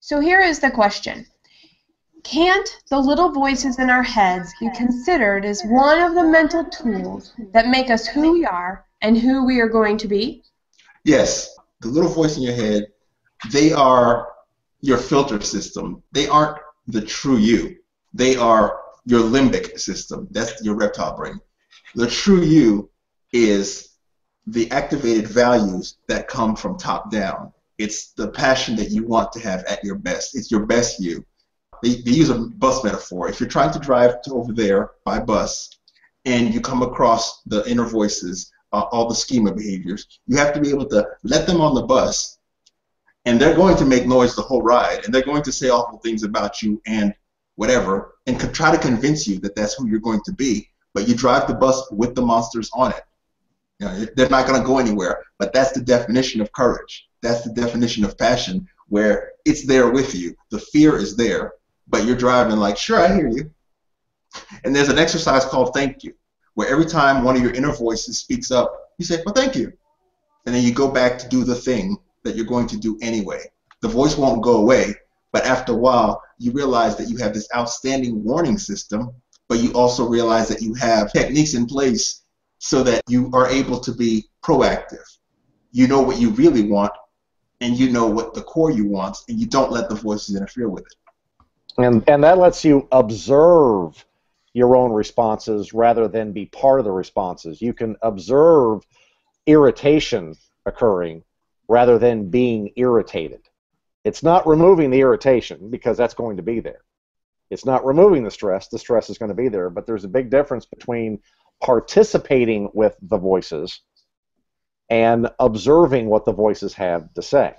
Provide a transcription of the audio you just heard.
So here is the question. Can't the little voices in our heads be considered as one of the mental tools that make us who we are and who we are going to be? Yes, the little voice in your head, they are your filter system. They aren't the true you. They are your limbic system. That's your reptile brain. The true you is the activated values that come from top down. It's the passion that you want to have at your best. It's your best you. They use a bus metaphor. If you're trying to drive to over there by bus and you come across the inner voices, all the schema behaviors, you have to be able to let them on the bus, and they're going to make noise the whole ride, and they're going to say awful things about you and whatever, and try to convince you that that's who you're going to be. But you drive the bus with the monsters on it. You know, they're not going to go anywhere, but that's the definition of courage. That's the definition of passion, where it's there with you. The fear is there, but you're driving like, sure, I hear you. And there's an exercise called thank you, where every time one of your inner voices speaks up, you say, well, thank you. And then you go back to do the thing that you're going to do anyway. The voice won't go away, but after a while, you realize that you have this outstanding warning system, but you also realize that you have techniques in place so that you are able to be proactive. You know what you really want, and you know what the core you want, and you don't let the voices interfere with it. And that lets you observe your own responses rather than be part of the responses. You can observe irritation occurring rather than being irritated. It's not removing the irritation, because that's going to be there. It's not removing the stress is going to be there, but there's a big difference between participating with the voices and observing what the voices have to say.